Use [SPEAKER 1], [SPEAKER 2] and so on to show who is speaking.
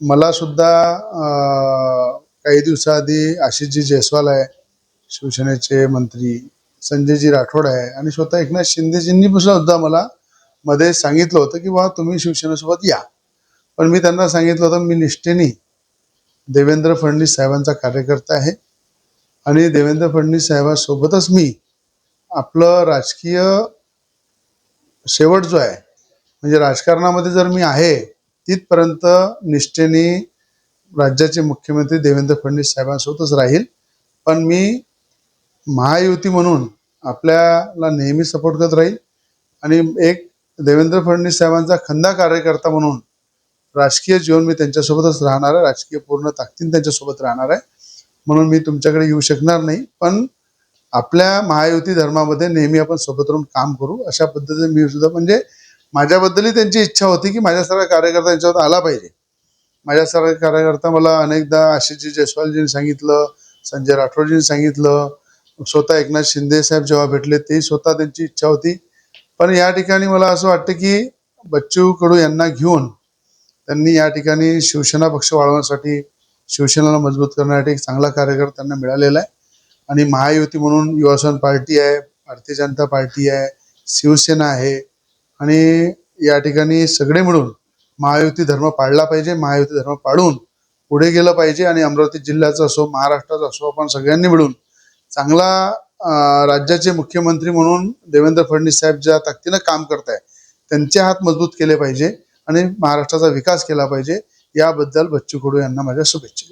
[SPEAKER 1] मला सुद्धा काही दिवसाआधी आशिषजी जयस्वाल आहे, शिवसेनेचे मंत्री, संजयजी राठोड आहे आणि स्वतः एकनाथ शिंदेजींनी सुद्धा मला मध्ये सांगितलं होतं की बाबा तुम्ही शिवसेनेसोबत या. पण मी त्यांना सांगितलं होतं मी निष्ठेने देवेंद्र फडणवीस साहेबांचा कार्यकर्ता आहे आणि देवेंद्र फडणवीस साहेबांसोबतच मी आपलं राजकीय शेवट जो आहे म्हणजे राजकारणामध्ये जर मी आहे तिथपर्यंत निष्ठेने राज्याचे मुख्यमंत्री देवेंद्र फडणवीस साहेबांसोबतच राहील. पण मी महायुती म्हणून आपल्याला नेहमी सपोर्ट करत राहील आणि एक देवेंद्र फडणवीस साहेबांचा खंदा कार्यकर्ता म्हणून राजकीय जीवन मी त्यांच्यासोबतच राहणार आहे, राजकीय पूर्ण ताकदीने त्यांच्यासोबत राहणार आहे. म्हणून मी तुमच्याकडे येऊ शकणार नाही, पण आपल्या महायुती धर्मामध्ये नेहमी आपण सोबत राहून काम करू अशा पद्धतीने मी सुद्धा म्हणजे माझ्याबद्दलही त्यांची इच्छा होती की माझ्यासारखा कार्यकर्ता त्यांच्यावर आला पाहिजे. माझ्यासारखा कार्यकर्ता मला अनेकदा आशिषजी जयस्वालजींनी सांगितलं, संजय राठोडजींनी सांगितलं, स्वतः एकनाथ शिंदे साहेब जेव्हा भेटले ते स्वतः त्यांची इच्छा होती. पण या ठिकाणी मला असं वाटतं की बच्चू कडू यांना घेऊन त्यांनी या ठिकाणी शिवसेना पक्ष वाढवण्यासाठी शिवसेनेला मजबूत करण्यासाठी एक चांगला कार्यकर्ता त्यांना मिळालेला आहे आणि महायुती म्हणून युवासेना पार्टी आहे, भारतीय जनता पार्टी आहे, शिवसेना आहे आणि या ठिकाणी सगळे मिळून महायुती धर्म पाळला पाहिजे. महायुती धर्म पाळून पुढे गेलं पाहिजे आणि अमरावती जिल्ह्याचा असो महाराष्ट्राचा असो आपण सगळ्यांनी मिळून चांगला राज्याचे मुख्यमंत्री म्हणून देवेंद्र फडणवीस साहेब ज्या ताकदीनं काम करत आहे त्यांचे हात मजबूत केले पाहिजे आणि महाराष्ट्राचा विकास केला पाहिजे. याबद्दल बच्चू कडू यांना माझ्या शुभेच्छा.